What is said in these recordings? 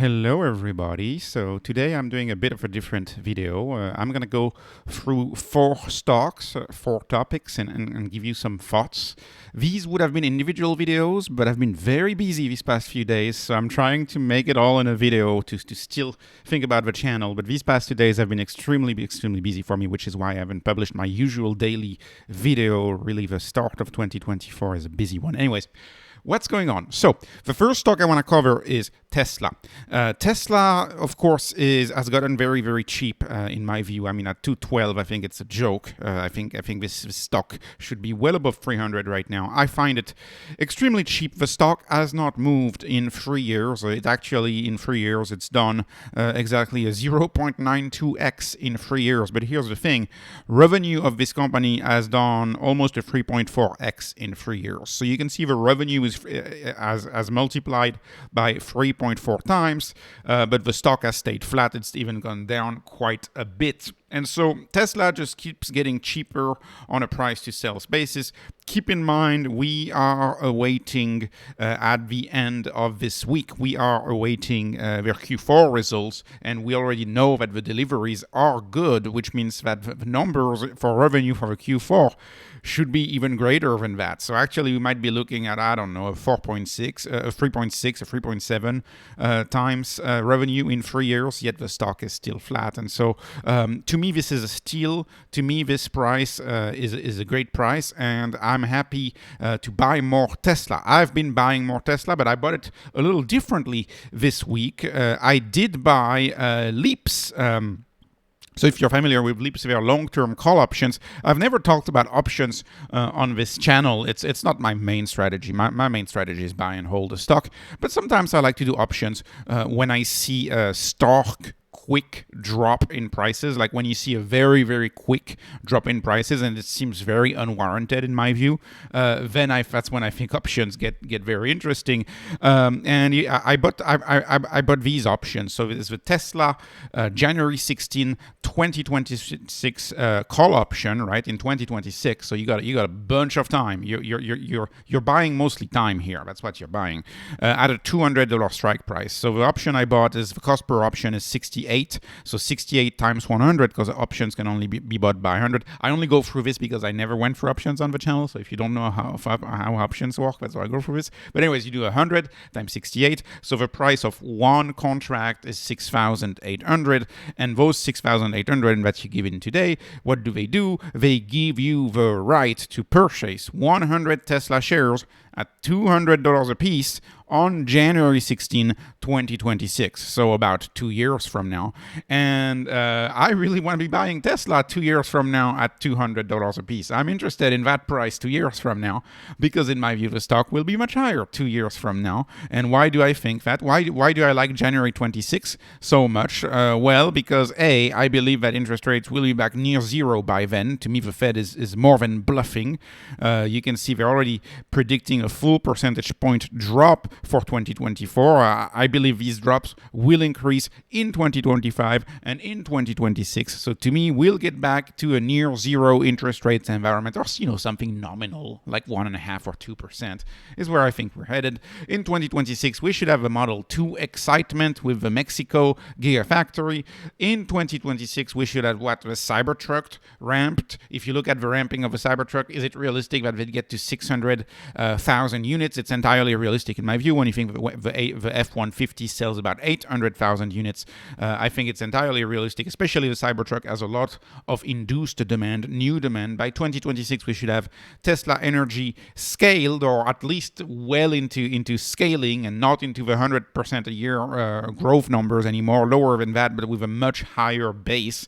Hello everybody. So today I'm doing a bit of a different video. I'm going to go through four stocks, four topics and give you some thoughts. These would have been individual videos, but I've been very busy these past few days, so I'm trying to make it all in a video to still think about the channel. But these past 2 days have been extremely busy for me, which is why I haven't published my usual daily video. Really, the start of 2024 is a busy one. Anyways, what's going on? So the first stock I want to cover is Tesla. Tesla, of course, has gotten very cheap in my view. I mean, at 212, I think it's a joke. I think this stock should be well above 300 right now. I find it extremely cheap. The stock has not moved in 3 years. It actually, in 3 years, it's done exactly a 0.92x in 3 years. But here's the thing: revenue of this company has done almost a 3.4x in 3 years. So you can see the revenue is as multiplied by 3.4 times, but the stock has stayed flat. It's even gone down quite a bit. And so Tesla just keeps getting cheaper on a price to sales basis. Keep in mind, we are awaiting at the end of this week, we are awaiting their Q4 results, and we already know that the deliveries are good, which means that the numbers for revenue for the Q4 should be even greater than that. So actually, we might be looking at, I don't know, a 4.6, a 3.6, a 3.7 times revenue in 3 years, yet the stock is still flat. And so to me, this is a steal. To me, this price is a great price, and I'm happy to buy more Tesla. I've been buying more Tesla, but I bought it a little differently this week. I did buy LEAPS. So if you're familiar with LEAPS, they are long-term call options. I've never talked about options on this channel. It's not my main strategy. My main strategy is buy and hold a stock. But sometimes I like to do options when I see a stark quick drop in prices, like when you see a very quick drop in prices and it seems very unwarranted in my view, then that's when I think options get very interesting. And I bought these options. So it's the Tesla January 16, 2026 call option, right, in 2026. So you got a bunch of time. You're buying mostly time here. That's what you're buying at a $200 strike price. So the option I bought is the cost per option is 68. So 68 times 100, because options can only be bought by 100. I only go through this because I never went for options on the channel. So if you don't know how options work, that's why I go through this. But anyways, you do 100 times 68. So the price of one contract is 6,800. And those 6,800 that you give in today, what do? They give you the right to purchase 100 Tesla shares at $200 a piece on January 16, 2026, so about 2 years from now. And I really want to be buying Tesla 2 years from now at $200 a piece. I'm interested in that price 2 years from now because in my view, the stock will be much higher 2 years from now. And why do I think that? Why do I like January 26 so much? Well, because A, I believe that interest rates will be back near zero by then. To me, the Fed is more than bluffing. You can see they're already predicting a full percentage point drop for 2024. I believe these drops will increase in 2025 and in 2026. So to me, we'll get back to a near zero interest rates environment, or something nominal like 1.5% or 2% is where I think we're headed. In 2026, we should have a Model 2 excitement with the Mexico Gigafactory. In 2026, we should have the Cybertruck ramped. If you look at the ramping of a Cybertruck, is it realistic that they'd get to 600,000 units? It's entirely realistic in my view. When you think the F-150 sells about 800,000 units, I think it's entirely realistic, especially the Cybertruck has a lot of induced demand, new demand. By 2026, we should have Tesla Energy scaled, or at least well into scaling and not into the 100% a year growth numbers anymore, lower than that, but with a much higher base.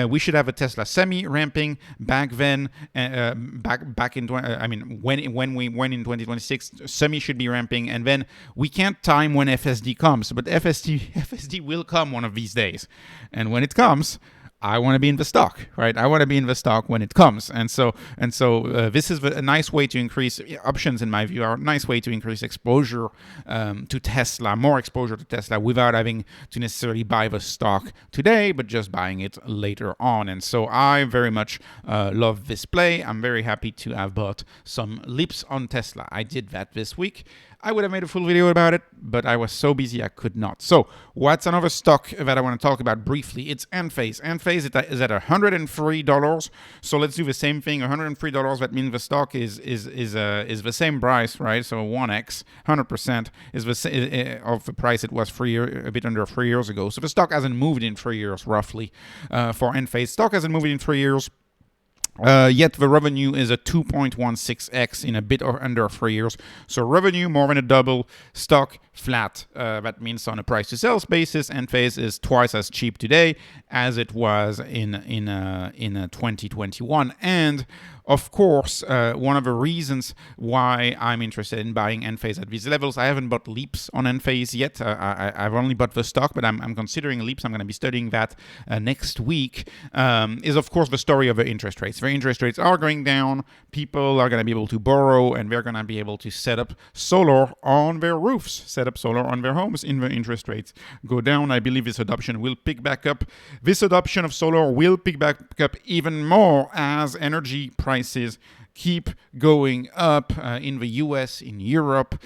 We should have a Tesla Semi ramping back then, back in, when in 2026, Semi should be ramping, and then we can't time when FSD comes, but FSD will come one of these days. And when it comes, I want to be in the stock, right? I want to be in the stock when it comes. And so this is a nice way to increase options, in my view, are a nice way to increase exposure to Tesla, more exposure to Tesla without having to necessarily buy the stock today, but just buying it later on. And so I very much love this play. I'm very happy to have bought some LEAPS on Tesla. I did that this week. I would have made a full video about it, but I was so busy I could not. So what's another stock that I want to talk about briefly? It's Enphase. Enphase is at $103. So let's do the same thing. $103. That means the stock is the same price, right? So 1x, 100% is the of the price it was a bit under 3 years ago. So the stock hasn't moved in 3 years roughly. For Enphase, stock hasn't moved in 3 years. Yet the revenue is a 2.16x in a bit or under 3 years. So revenue more than a double, stock flat. That means on a price to sales basis, Enphase is twice as cheap today as it was in 2021. And of course, one of the reasons why I'm interested in buying Enphase at these levels, I haven't bought LEAPS on Enphase yet. I've only bought the stock, but I'm considering LEAPS. I'm going to be studying that next week. Is of course the story of the interest rates. The interest rates are going down. People are going to be able to borrow, and they're going to be able to set up solar on their roofs, set up solar on their homes in the interest rates go down. I believe this adoption will pick back up. This adoption of solar will pick back up even more as energy prices keep going up in the US, in Europe.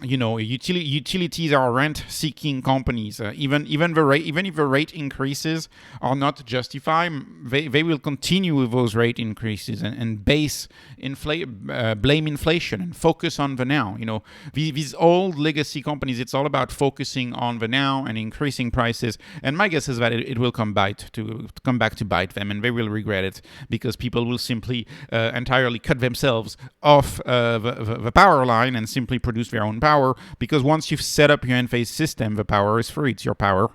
Utilities are rent-seeking companies. Even if the rate increases are not justified, they will continue with those rate increases and blame inflation and focus on the now. These old legacy companies, it's all about focusing on the now and increasing prices. And my guess is that it will come back to bite them, and they will regret it because people will simply entirely cut themselves off the power line and simply produce their own power, because once you've set up your Enphase system, the power is free. It's your power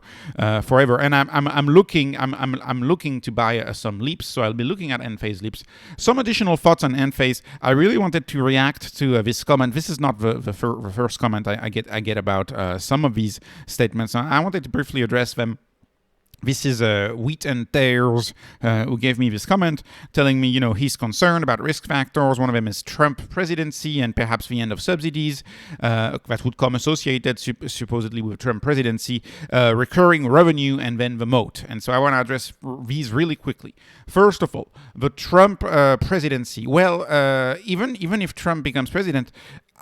forever. And I'm looking to buy some LEAPS, so I'll be looking at Enphase LEAPS. Some additional thoughts on Enphase. I really wanted to react to this comment. This is not the first comment I get about some of these statements. I wanted to briefly address them. This is Wheat and Tears who gave me this comment telling me, he's concerned about risk factors. One of them is Trump presidency and perhaps the end of subsidies that would come associated supposedly with Trump presidency, recurring revenue, and then the moat. And so I want to address these really quickly. First of all, the Trump presidency. Well, even if Trump becomes president,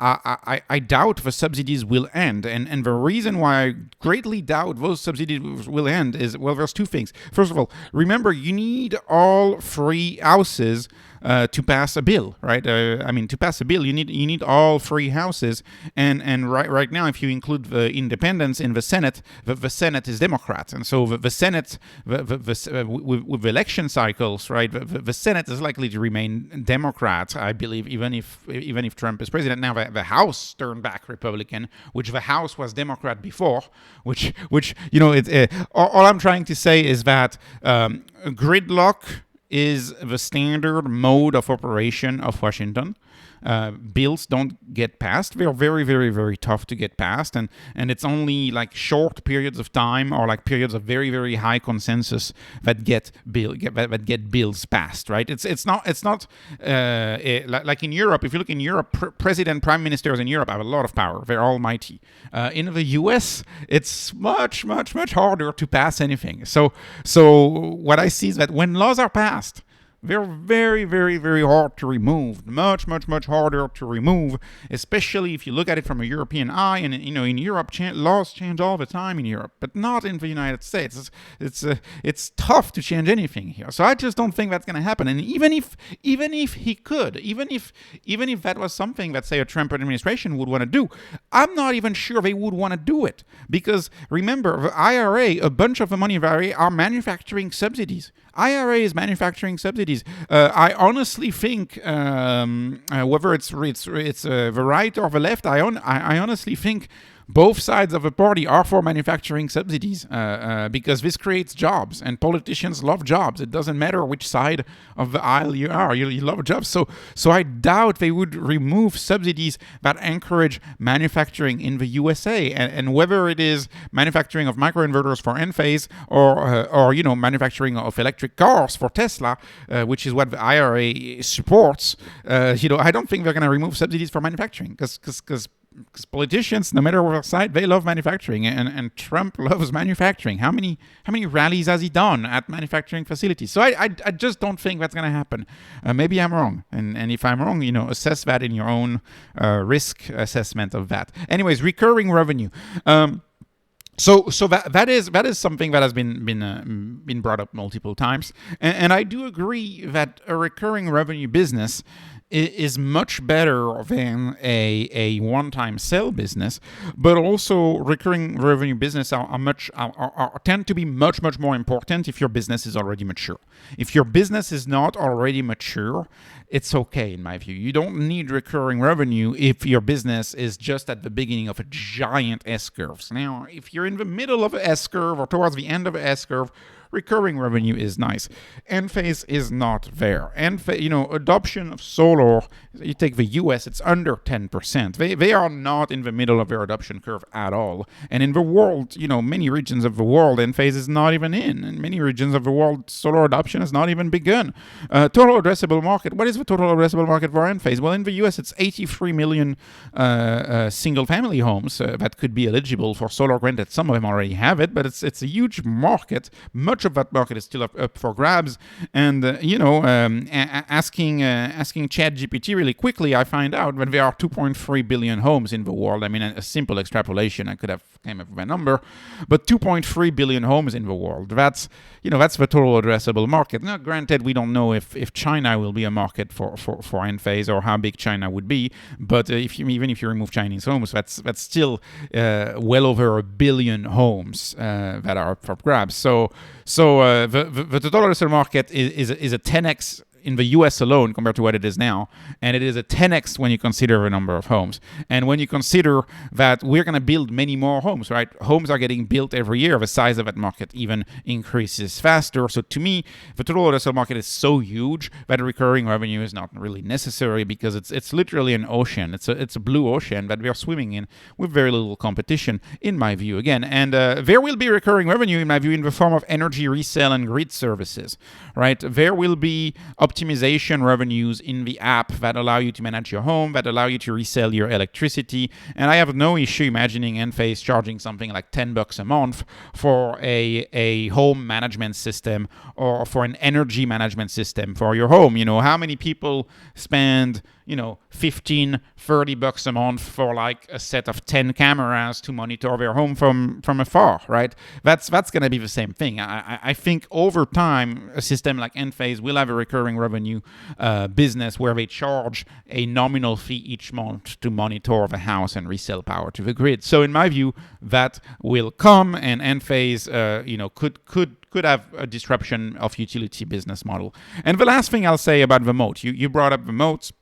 I doubt the subsidies will end. And the reason why I greatly doubt those subsidies will end is, well, there's two things. First of all, remember, you need all free houses to pass a bill, right? To pass a bill, you need all free houses. And right now, if you include the independents in the Senate, the Senate is Democrat. And so the Senate, with election cycles, right, the Senate is likely to remain Democrat, I believe, even if Trump is president. Now, the House turned back Republican, which the House was Democrat before, which all I'm trying to say is that gridlock is the standard mode of operation of Washington. Bills don't get passed. They're very, very, very tough to get passed, and it's only like short periods of time or like periods of very, very high consensus that get bills passed. Right? It's not like in Europe. If you look in Europe, prime ministers in Europe have a lot of power. They're almighty. In the U.S., it's much, much, much harder to pass anything. So what I see is that when laws are passed, they're very, very, very hard to remove. Much, much, much harder to remove, especially if you look at it from a European eye. And, in Europe, laws change all the time in Europe, but not in the United States. It's tough to change anything here. So I just don't think that's going to happen. And even if he could, even if that was something that, say, a Trump administration would want to do, I'm not even sure they would want to do it. Because remember, the IRA, a bunch of the money of the IRA are manufacturing subsidies. IRA is manufacturing subsidies. I honestly think, whether it's the right or the left, I honestly think both sides of the party are for manufacturing subsidies because this creates jobs, and politicians love jobs. It doesn't matter which side of the aisle you are, you love jobs. So I doubt they would remove subsidies that encourage manufacturing in the USA, and whether it is manufacturing of microinverters for Enphase or manufacturing of electric cars for Tesla, which is what the IRA supports. I don't think they're going to remove subsidies for manufacturing because Because politicians, no matter what side, they love manufacturing, and Trump loves manufacturing. How many rallies has he done at manufacturing facilities? So I just don't think that's going to happen. Maybe I'm wrong, and if I'm wrong, assess that in your own risk assessment of that. Anyways, recurring revenue. So that is something that has been brought up multiple times, and I do agree that a recurring revenue business is much better than a one-time sell business, but also recurring revenue business tend to be much more important if your business is already mature. If your business is not already mature, it's okay in my view. You don't need recurring revenue if your business is just at the beginning of a giant S-curve. Now, if you're in the middle of an S-curve or towards the end of an S-curve, recurring revenue is nice. Enphase is not there. Adoption of solar, you take the US, it's under 10%. They are not in the middle of their adoption curve at all. And in the world, many regions of the world, Enphase is not even in. In many regions of the world, solar adoption has not even begun. Total addressable market. What is the total addressable market for Enphase? Well, in the US, it's 83 million single-family homes that could be eligible for solar. Granted, some of them already have it, but it's a huge market. Much of that market is still up for grabs. And asking ChatGPT really quickly, I find out that there are 2.3 billion homes in the world. I mean, a simple extrapolation, I could have came up with a number, but 2.3 billion homes in the world. That's the total addressable market. Now, granted, we don't know if China will be a market for Enphase or how big China would be. But even if you remove Chinese homes, that's still well over a billion homes that are up for grabs. So the total addressable market is a 10x in the US alone compared to what it is now, and it is a 10x when you consider the number of homes. And when you consider that we're going to build many more homes, right? Homes are getting built every year. The size of that market even increases faster. So to me, the total addressable market is so huge that recurring revenue is not really necessary, because it's literally an ocean. It's a blue ocean that we are swimming in with very little competition, in my view, again. And there will be recurring revenue, in my view, in the form of energy resale and grid services, right? There will be optimization revenues in the app that allow you to manage your home, that allow you to resell your electricity. And I have no issue imagining Enphase charging something like $10 a month for a home management system or for an energy management system for your home. How many people spend $15-$30 a month for like a set of 10 cameras to monitor their home from afar, right? That's going to be the same thing. I think over time, a system like Enphase will have a recurring revenue business where they charge a nominal fee each month to monitor the house and resell power to the grid. So in my view, that will come, and Enphase, could have a disruption of utility business model. And the last thing I'll say about the moat, you brought up the moats.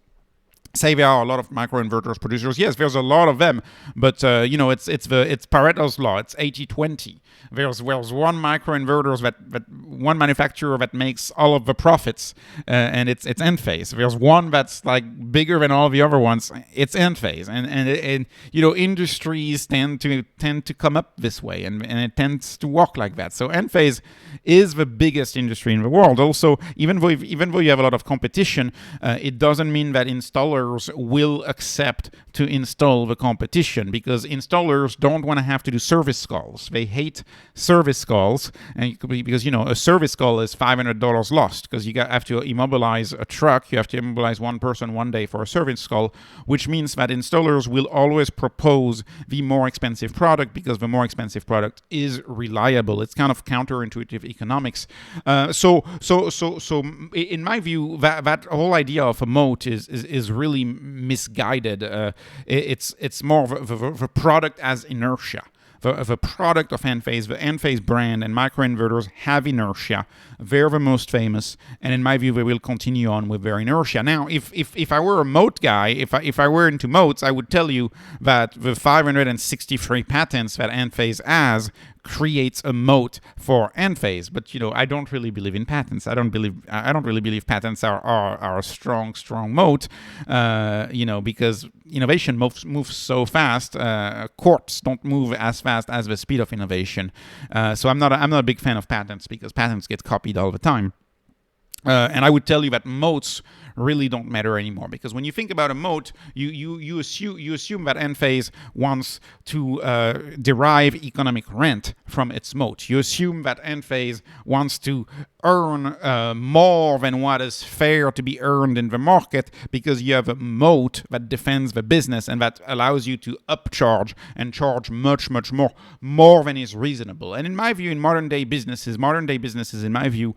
Say there are a lot of microinverters producers. Yes, there's a lot of them, but it's Pareto's law. It's 80-20. There's one microinverters that one manufacturer that makes all of the profits, and it's Enphase. There's one that's like bigger than all the other ones. It's Enphase, and industries tend to come up this way, and it tends to work like that. So Enphase is the biggest industry in the world. Also, even though you have a lot of competition, it doesn't mean that installers will accept to install the competition, because installers don't want to have to do service calls. They hate service calls, and because a service call is $500 lost, because you have to immobilize a truck, you have to immobilize one person one day for a service call, which means that installers will always propose the more expensive product, because the more expensive product is reliable. It's kind of counterintuitive economics. So in my view, that whole idea of a moat is really misguided. It's more of a product as inertia. The product of Enphase, the Enphase brand and microinverters have inertia. They're the most famous, and in my view, they will continue on with their inertia. Now, if I were a moat guy, if I were into moats, I would tell you that the 563 patents that Enphase has creates a moat for Enphase. But I don't really believe in patents. I don't really believe patents are a strong moat. Because innovation moves so fast. Courts don't move as fast as the speed of innovation. So I'm not a big fan of patents, because patents get copied all the time. And I would tell you that moats really don't matter anymore, because when you think about a moat, you assume that Enphase wants to derive economic rent from its moat. You assume that Enphase wants to earn more than what is fair to be earned in the market, because you have a moat that defends the business and that allows you to upcharge and charge much more than is reasonable. And in my view, in modern day businesses, in my view,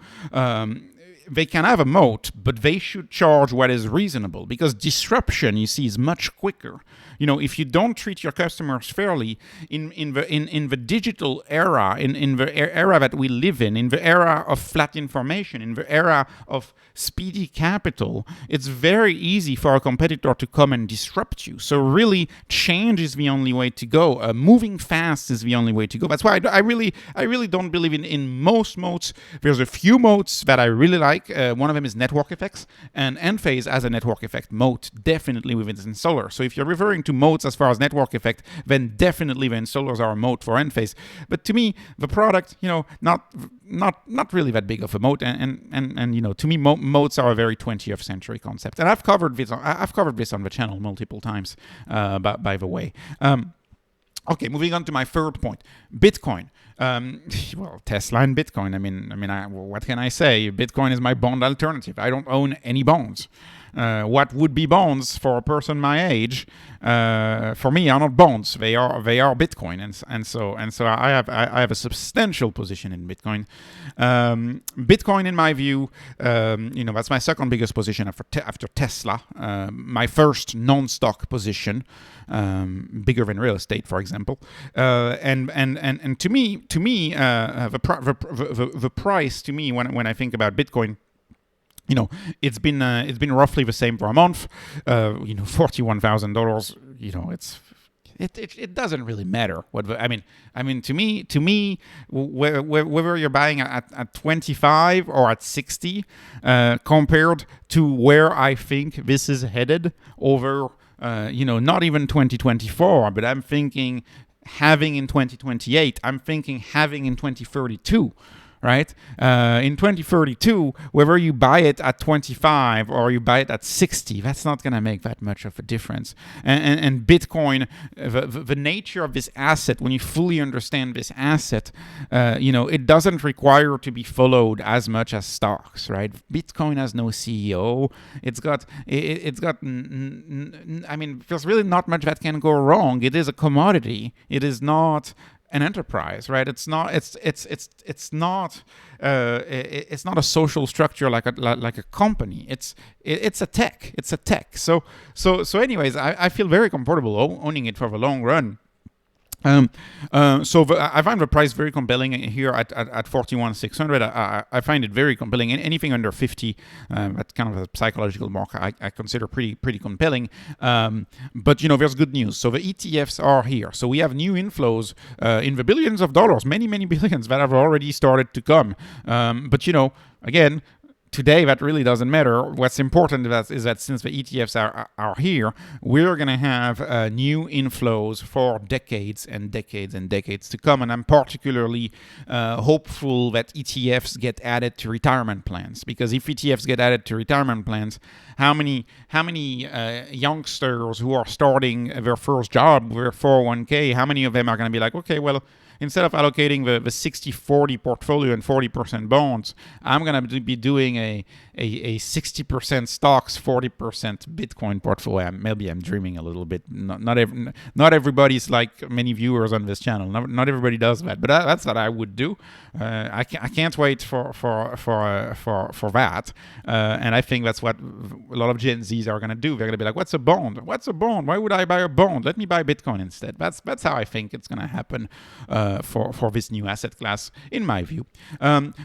they can have a moat, but they should charge what is reasonable, because disruption, you see, is much quicker. If you don't treat your customers fairly in the digital era, in the era that we live in the era of flat information, in the era of speedy capital, it's very easy for a competitor to come and disrupt you. So really, change is the only way to go. Moving fast is the only way to go. That's why I really don't believe in most moats. There's a few moats that I really like. One of them is network effects, and Enphase has a network effect moat definitely within its installer. So if you're referring to moats as far as network effect, then definitely the installers are a moat for Enphase. But to me, the product, not really that big of a moat, and to me, moats are a very 20th century concept. And I've covered this on the channel multiple times, by the way. Okay, moving on to my third point, Bitcoin. Well, Tesla and Bitcoin. What can I say? Bitcoin is my bond alternative. I don't own any bonds. What would be bonds for a person my age? For me, are not bonds. They are Bitcoin, and so I have a substantial position in Bitcoin. Bitcoin, in my view, that's my second biggest position after Tesla. My first non-stock position, bigger than real estate, for example. And to me, the price to me when I think about Bitcoin, it's been roughly the same for a month. $41,000. It doesn't really matter to me, whether you're buying at 25 or at 60, compared to where I think this is headed over, not even 2024, but I'm thinking having in 2028. I'm thinking having in 2032. Right? In 2032, whether you buy it at 25 or you buy it at 60, that's not going to make that much of a difference. And Bitcoin, the nature of this asset, when you fully understand this asset, it doesn't require to be followed as much as stocks, right? Bitcoin has no CEO. There's really not much that can go wrong. It is a commodity. It is not an enterprise, right? It's not a social structure like a company. It's a tech. It's a tech. So anyways, I feel very comfortable owning it for the long run. I find the price very compelling here at 41,600. I find it very compelling. Anything under 50, that's kind of a psychological mark, I consider pretty compelling. But there's good news. So the ETFs are here. So we have new inflows in the billions of dollars, many billions that have already started to come. But again, today, that really doesn't matter. What's important is that since the ETFs are here, we're going to have new inflows for decades and decades and decades to come. And I'm particularly hopeful that ETFs get added to retirement plans, because if ETFs get added to retirement plans, how many youngsters who are starting their first job with their 401k, how many of them are going to be like, okay, well, instead of allocating the 60-40 portfolio and 40% bonds, I'm going to be doing a 60% stocks, 40% Bitcoin portfolio. Maybe I'm dreaming a little bit. Not everybody's like many viewers on this channel. Not everybody does that, but that's what I would do. I can't wait for that. And I think that's what a lot of Gen Zs are going to do. They're going to be like, what's a bond? Why would I buy a bond? Let me buy Bitcoin instead. That's how I think it's going to happen for this new asset class, in my view.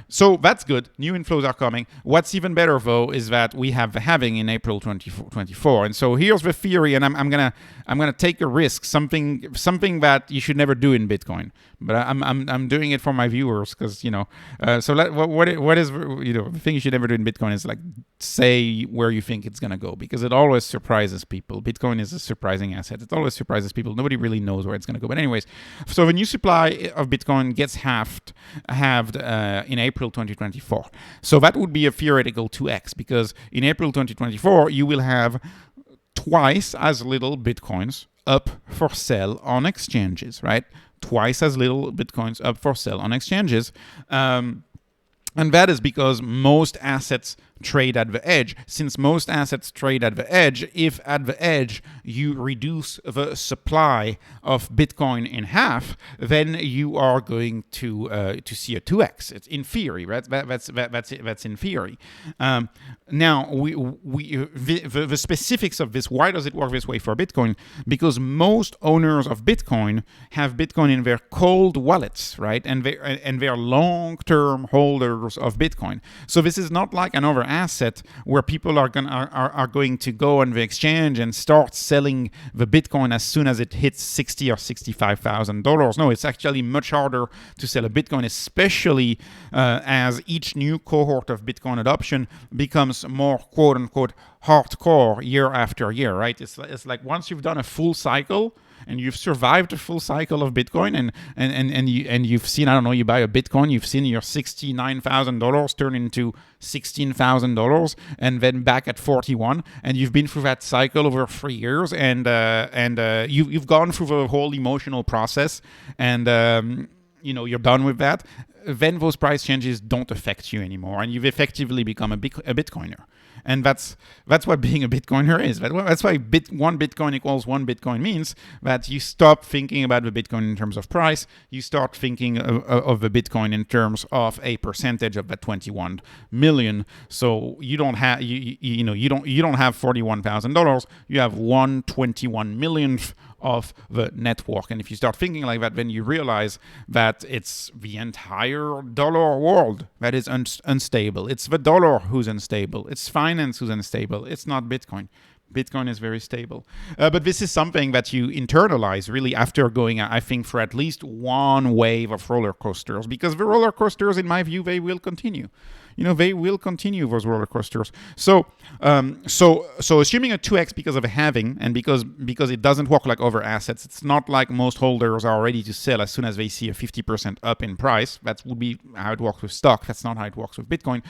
So that's good. New inflows are coming. What's even better, though, is that we have the halving in April 2024. And so here's the theory, and I'm gonna take a risk, something that you should never do in Bitcoin. But I'm doing it for my viewers, because what is the thing you should never do in Bitcoin is like say where you think it's gonna go, because it always surprises people. Bitcoin is a surprising asset. It always surprises people. Nobody really knows where it's gonna go. But anyways, so the new supply of Bitcoin gets halved in April 2024. So that would be a theoretical 2x, because in April 2024 you will have twice as little Bitcoins up for sale on exchanges, right? Twice as little Bitcoins up for sale on exchanges. And that is because most assets trade at the edge. Since most assets trade at the edge, if at the edge you reduce the supply of Bitcoin in half, then you are going to see a 2x. It's in theory, right? That's in theory. Now, the specifics of this, why does it work this way for Bitcoin? Because most owners of Bitcoin have Bitcoin in their cold wallets, right? And they're long-term holders of Bitcoin. So this is not like another asset where people are going to go on the exchange and start selling the Bitcoin as soon as it hits $60,000 or $65,000. No, it's actually much harder to sell a Bitcoin, especially as each new cohort of Bitcoin adoption becomes more quote-unquote hardcore year after year, right? It's like once you've done a full cycle and you've survived a full cycle of Bitcoin, and you've seen, I don't know, you buy a Bitcoin, you've seen your $69,000 turn into $16,000, and then back at 41, and you've been through that cycle over 3 years, and you've gone through the whole emotional process, and you're done with that. Then those price changes don't affect you anymore, and you've effectively become a Bitcoiner. And that's what being a Bitcoiner is. That's why one Bitcoin equals one Bitcoin means that you stop thinking about the Bitcoin in terms of price. You start thinking of the Bitcoin in terms of a percentage of that 21 million. So you don't have you don't have $41,000. You have 1/21 millionth of the network. And if you start thinking like that, then you realize that it's the entire dollar world that is unstable. It's the dollar who's unstable. It's finance who's unstable. It's not Bitcoin. Bitcoin is very stable. But this is something that you internalize really after going, I think, for at least one wave of roller coasters, because the roller coasters, in my view, they will continue. They will continue, those roller coasters. So assuming a 2x because of a halving, and because it doesn't work like other assets, it's not like most holders are ready to sell as soon as they see a 50% up in price. That would be how it works with stock. That's not how it works with Bitcoin.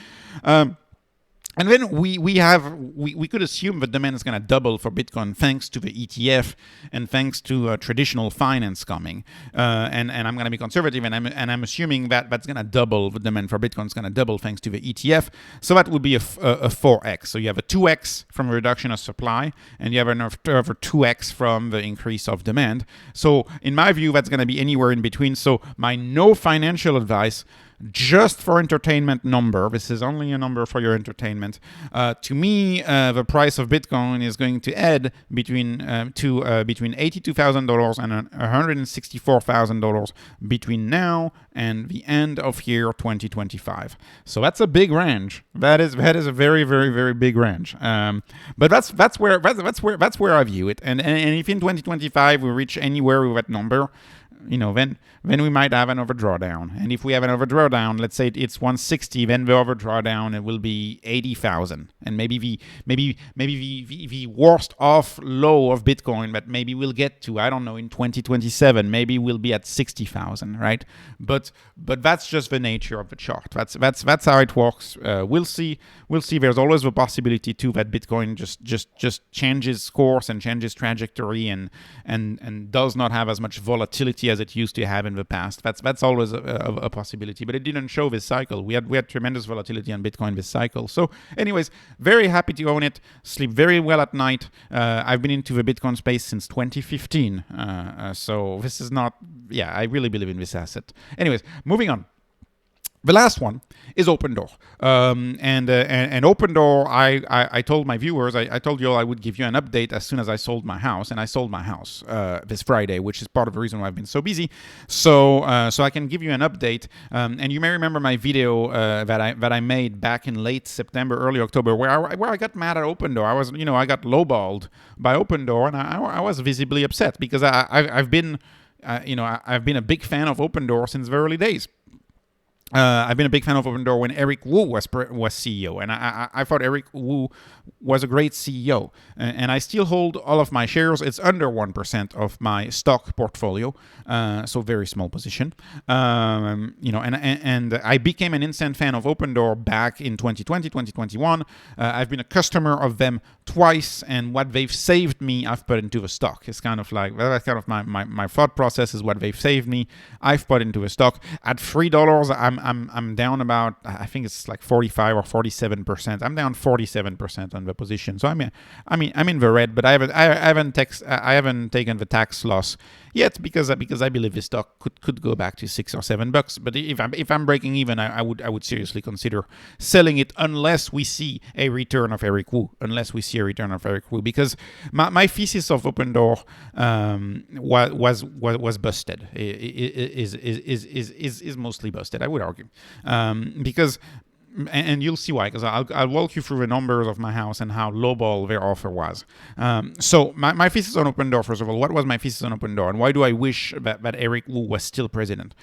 And then we could assume that demand is going to double for Bitcoin thanks to the ETF and thanks to traditional finance coming. And I'm going to be conservative, and I'm assuming that that's going to double. The demand for Bitcoin is going to double thanks to the ETF. So that would be a 4x. So you have a 2x from a reduction of supply, and you have another 2x from the increase of demand. So in my view, that's going to be anywhere in between. So my no financial advice, just for entertainment number, this is only a number for your entertainment. To me, the price of Bitcoin is going to add between $82,000 and $164,000 between now and the end of year 2025. So that's a big range. That is a very, very, very big range. But that's where I view it. And if in 2025 we reach anywhere with that number, then we might have another drawdown. And if we have another drawdown, let's say it's 160, then the other drawdown, it will be 80,000. And maybe the worst off low of Bitcoin that maybe we'll get to, I don't know, in 2027, maybe we'll be at 60,000, right? But that's just the nature of the chart. That's how it works. We'll see. There's always the possibility too that Bitcoin just changes course and changes trajectory and does not have as much volatility as it used to have in the past. That's always a possibility, but it didn't show this cycle. We had tremendous volatility on Bitcoin this cycle. So anyways, very happy to own it. Sleep very well at night. I've been into the Bitcoin space since 2015. So this is not, I really believe in this asset. Anyways, moving on. The last one is Opendoor. And Opendoor, I told my viewers, I told you all I would give you an update as soon as I sold my house, and I sold my house this Friday, which is part of the reason why I've been so busy. So I can give you an update. And you may remember my video that I made back in late September, early October, where I got mad at Opendoor. I got lowballed by Opendoor, and I was visibly upset because I've been a big fan of Opendoor since the early days. I've been a big fan of Opendoor when Eric Wu was CEO, and I thought Eric Wu was a great CEO, and I still hold all of my shares. It's under 1% of my stock portfolio, so very small position. And I became an instant fan of Opendoor back in 2020, 2021. I've been a customer of them twice, and what they've saved me, I've put into the stock. It's kind of like, well, that's kind of my thought process is what they've saved me. I've put into a stock at $3. I'm down about, I think it's like 45 or 47%. I'm down 47% on the position. So I'm in the red, but I haven't taken the tax loss yet because I believe this stock could go back to $6 or $7. But if I'm breaking even, I would seriously consider selling it unless we see a return of Eric Wu. Because my thesis of Opendoor was busted. Is mostly busted, I would argue, because. And you'll see why, because I'll walk you through the numbers of my house and how lowball their offer was. So my thesis on Opendoor, first of all, what was my thesis on Opendoor, and why do I wish that Eric Wu was still president?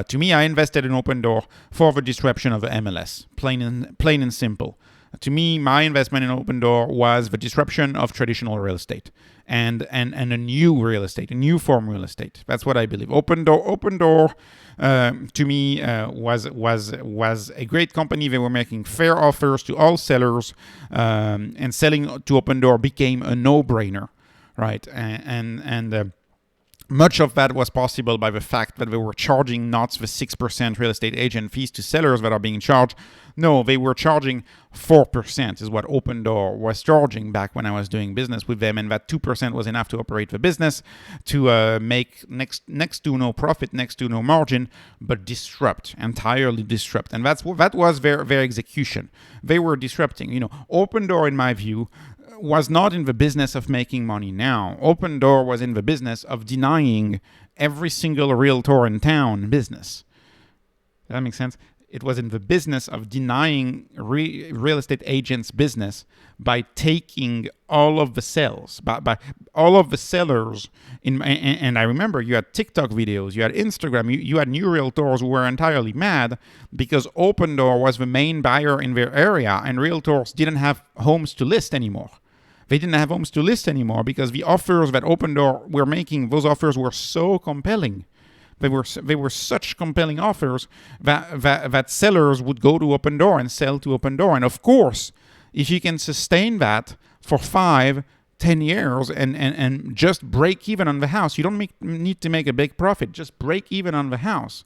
To me, I invested in Opendoor for the disruption of the MLS, plain and simple. To me, my investment in Opendoor was the disruption of traditional real estate and a new real estate, a new form real estate. That's what I believe. Opendoor to me was a great company. They were making fair offers to all sellers, and selling to Opendoor became a no-brainer, right? And much of that was possible by the fact that they were charging not the 6% real estate agent fees to sellers that are being charged. No, they were charging 4% is what Opendoor was charging back when I was doing business with them, and that 2% was enough to operate the business, to make next to no profit, next to no margin, but entirely disrupt. And that was their execution. They were disrupting. Opendoor, in my view, was not in the business of making money now. Opendoor was in the business of denying every single realtor in town business. Does that make sense? It was in the business of denying real estate agents business by taking all of the sales, by all of the sellers. And I remember you had TikTok videos, you had Instagram, you had new realtors who were entirely mad because Opendoor was the main buyer in their area and realtors didn't have homes to list anymore. They didn't have homes to list anymore because the offers that Opendoor were making, those offers were so compelling. They were such compelling offers that sellers would go to Opendoor and sell to Opendoor. And of course, if you can sustain that for 5-10 years and just break even on the house, you don't need to make a big profit, just break even on the house,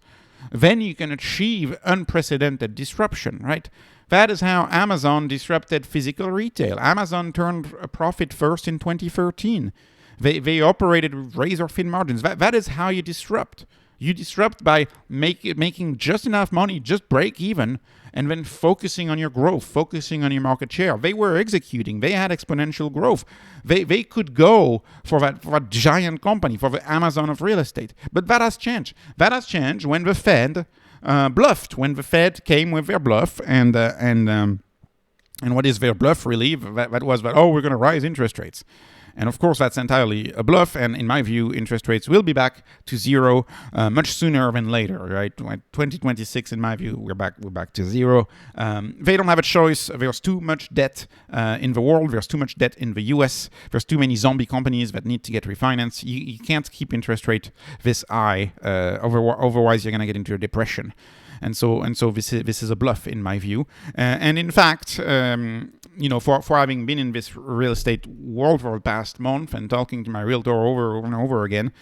then you can achieve unprecedented disruption, right? That is how Amazon disrupted physical retail. Amazon turned a profit first in 2013. They operated with razor-thin margins. That is how you disrupt. You disrupt by making just enough money, just break even, and then focusing on your growth, focusing on your market share. They were executing. They had exponential growth. They could go for that giant company, for the Amazon of real estate. But that has changed. That has changed when the Fed bluffed, when the Fed came with their bluff, and what is their bluff really? That was that, we're going to raise interest rates. And of course, that's entirely a bluff. And in my view, interest rates will be back to zero much sooner than later. Right, 2026, in my view, we're back to zero. They don't have a choice. There's too much debt in the world. There's too much debt in the U.S. There's too many zombie companies that need to get refinanced. You can't keep interest rate this high. Otherwise, you're gonna get into a depression. And so this is a bluff in my view. And in fact, for having been in this real estate world for the past month and talking to my realtor over and over again,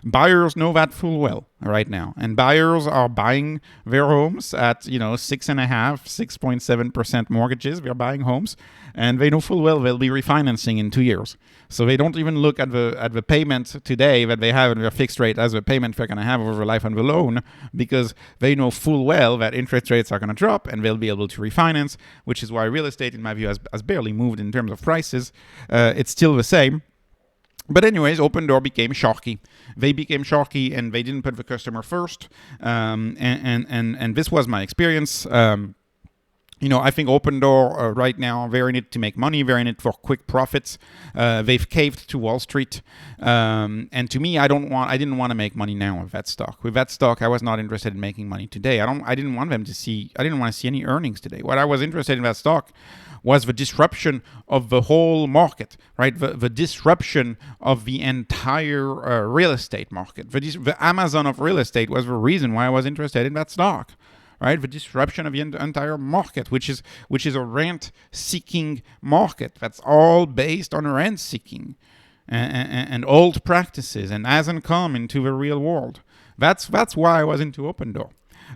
buyers know that full well right now. And buyers are buying their homes at 6.5%, 6.7% mortgages. They're buying homes, and they know full well they'll be refinancing in 2 years. So they don't even look at the payment today that they have in their fixed rate as a payment they're going to have over the life of the loan, because they know full well that interest rates are going to drop and they'll be able to refinance, which is why real estate, in my view, has barely moved in terms of prices. It's still the same. But anyways, Opendoor became Sharky. They became Sharky, and they didn't put the customer first. And this was my experience. I think Opendoor right now, very in it to make money, very in it for quick profits. They've caved to Wall Street, and to me, I didn't want to make money now with that stock. With that stock, I was not interested in making money today. I didn't want to see any earnings today. What I was interested in that stock was the disruption of the whole market, right? The disruption of the entire real estate market. The Amazon of real estate was the reason why I was interested in that stock. Right, the disruption of the entire market, which is a rent-seeking market. That's all based on rent-seeking and old practices, and hasn't come into the real world. That's why I was into Opendoor.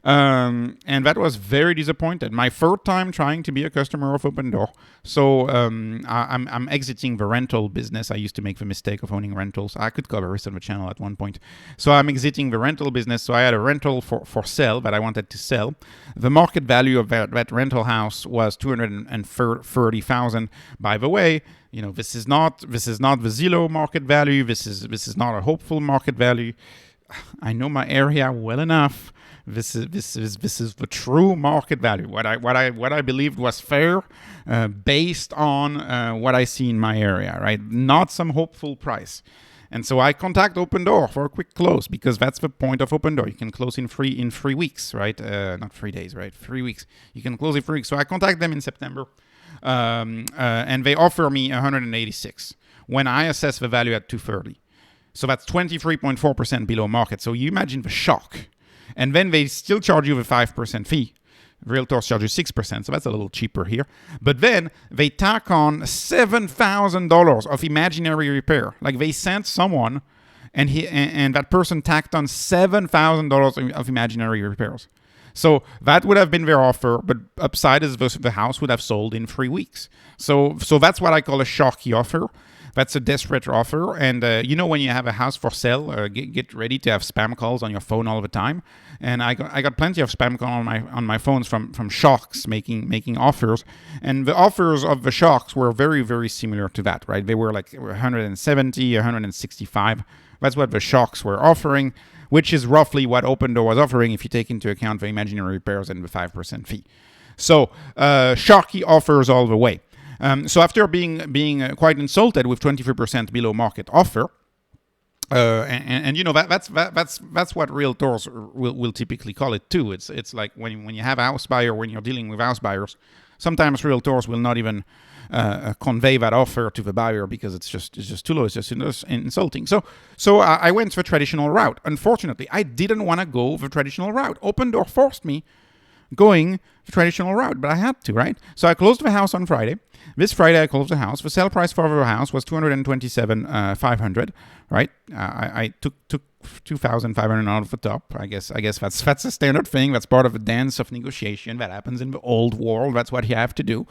And that was very disappointed. My third time trying to be a customer of Opendoor. So I'm exiting the rental business. I used to make the mistake of owning rentals. I could cover this on the channel at one point. So I'm exiting the rental business. So I had a rental for sale that I wanted to sell. The market value of that rental house was $230,000. By the way, this is not the Zillow market value. This is not a hopeful market value. I know my area well enough. This is the true market value. What I believed was fair, based on what I see in my area, right? Not some hopeful price. And so I contact Opendoor for a quick close, because that's the point of Opendoor. You can close in 3 weeks, right? Not 3 days, right? 3 weeks. You can close in 3 weeks. So I contact them in September, and they offer me 186 when I assess the value at 230. So that's 23.4% below market. So you imagine the shock. And then they still charge you the 5% fee. Realtors charge you 6%, so that's a little cheaper here. But then they tack on $7,000 of imaginary repair. Like they sent someone, and that person tacked on $7,000 of imaginary repairs. So that would have been their offer, but upside is the house would have sold in 3 weeks. So that's what I call a Sharky offer. That's a desperate offer. And when you have a house for sale, get ready to have spam calls on your phone all the time. And I got plenty of spam calls on my phones from sharks making offers. And the offers of the sharks were very, very similar to that, right? They were like 170, 165. That's what the sharks were offering, which is roughly what Opendoor was offering if you take into account the imaginary repairs and the 5% fee. So Sharky offers all the way. So after being quite insulted with 23% below market offer, that's what realtors will typically call it too. It's like when you have a house buyer, when you're dealing with house buyers, sometimes realtors will not even convey that offer to the buyer because it's just too low. It's just insulting. So I went the traditional route. Unfortunately, I didn't want to go the traditional route. Opendoor forced me going the traditional route, but I had to, right? So I closed the house on Friday. This Friday I closed the house. The sale price for the house was $227,500, right? I took $2,500 out of the top. I guess that's a standard thing. That's part of the dance of negotiation that happens in the old world. That's what you have to do.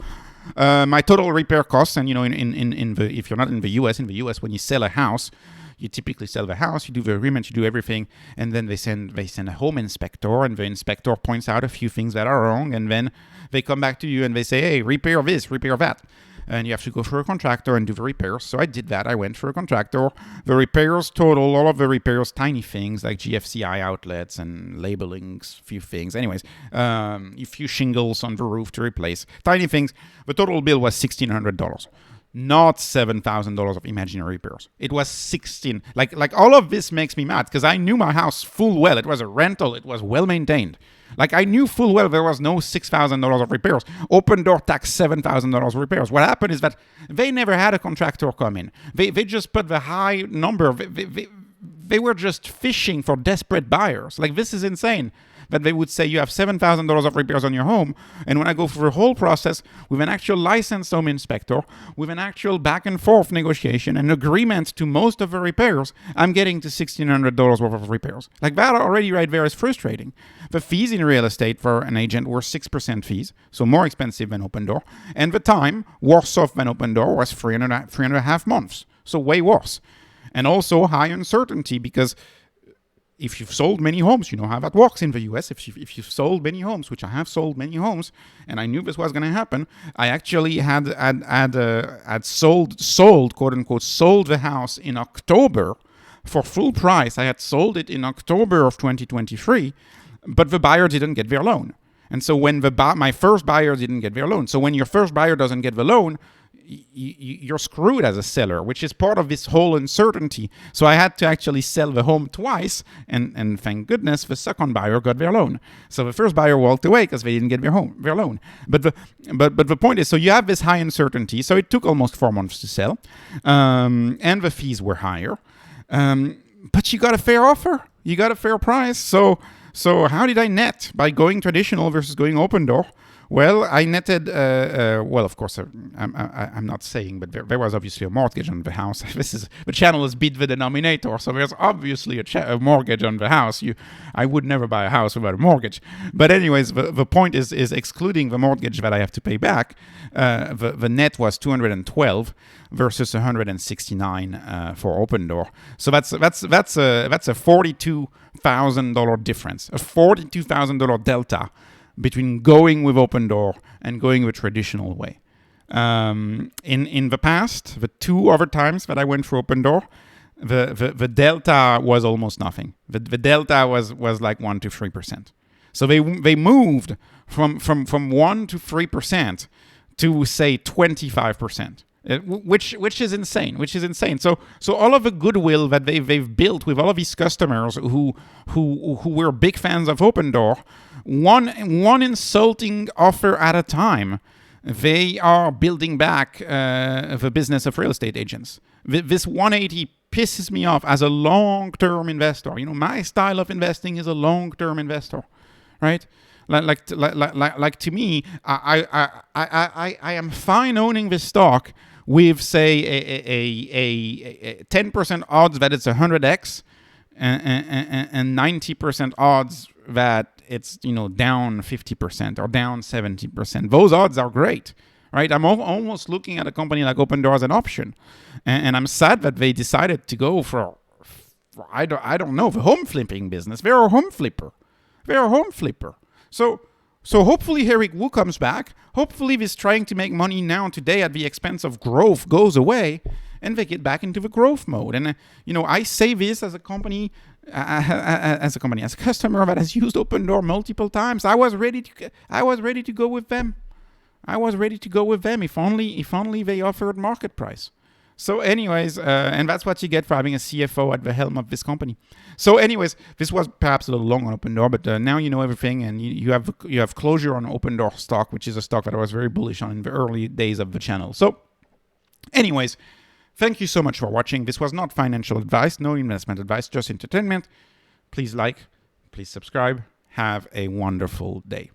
My total repair costs, and if you're not in the US, when you sell a house, you typically sell the house, you do the agreement, you do everything, and then they send a home inspector, and the inspector points out a few things that are wrong, and then they come back to you and they say, hey, repair this, repair that. And you have to go for a contractor and do the repairs. So I did that. I went for a contractor. The repairs total, all of the repairs, tiny things like GFCI outlets and labelings, few things. Anyways, a few shingles on the roof to replace. Tiny things. The total bill was $1,600. Not $7,000 of imaginary repairs. It was 16. Like all of this makes me mad because I knew my house full well. It was a rental. It was well maintained. Like I knew full well there was no $6,000 of repairs. Opendoor taxed $7,000 of repairs. What happened is that they never had a contractor come in. They just put the high number. They were just fishing for desperate buyers. Like this is insane. That they would say you have $7,000 of repairs on your home, and when I go through the whole process with an actual licensed home inspector, with an actual back and forth negotiation and agreement to most of the repairs, I'm getting to $1,600 worth of repairs. Like that already right there is frustrating. The fees in real estate for an agent were 6% fees, so more expensive than Opendoor, and the time worse off than Opendoor was 3.5 months, so way worse. And also high uncertainty because if you've sold many homes, you know how that works in the US. If you've sold many homes, which I have sold many homes, and I knew this was going to happen, I actually had sold, quote unquote, sold the house in October for full price. I had sold it in October of 2023, but the buyer didn't get their loan. And so when my first buyer didn't get their loan, so when your first buyer doesn't get the loan, you're screwed as a seller, which is part of this whole uncertainty. So I had to actually sell the home twice, and thank goodness the second buyer got their loan. So the first buyer walked away because they didn't get their loan. But the point is, so you have this high uncertainty. So it took almost 4 months to sell, and the fees were higher. But you got a fair offer, you got a fair price. So how did I net by going traditional versus going Opendoor? Well, I netted, well, of course, I'm not saying, but there was obviously a mortgage on the house. The channel is beat the denominator, so there's obviously a mortgage on the house. I would never buy a house without a mortgage. But anyways, the point is excluding the mortgage that I have to pay back, the net was 212 versus 169 for Opendoor. So that's a $42,000 difference, a $42,000 delta between going with Opendoor and going the traditional way. In the past, the 2 other times that I went through Opendoor, the delta was almost nothing. The delta was like 1 to 3%. So they moved from 1 to 3% to say 25%. Which is insane. So all of the goodwill that they've built with all of these customers who were big fans of Opendoor, one insulting offer at a time, they are building back the business of real estate agents. This 180 pisses me off as a long-term investor. You know, my style of investing is a long-term investor, right? Like to me, I am fine owning this stock with, say, a 10% odds that it's 100x and 90% odds that it's, you know, down 50% or down 70%. Those odds are great, right? I'm almost looking at a company like Opendoor as an option, and I'm sad that they decided to go for I don't know, the home flipping business. They're a home flipper. So hopefully Eric Wu comes back. Hopefully this trying to make money now today at the expense of growth goes away, and they get back into the growth mode. And you know, I say this as a company, as a customer that has used Opendoor multiple times. I was ready to go with them. If only they offered market price. So anyways, and that's what you get for having a CFO at the helm of this company. So anyways, this was perhaps a little long on Opendoor, but now you know everything, and you have closure on Opendoor stock, which is a stock that I was very bullish on in the early days of the channel. So anyways, thank you so much for watching. This was not financial advice, no investment advice, just entertainment. Please like, please subscribe. Have a wonderful day.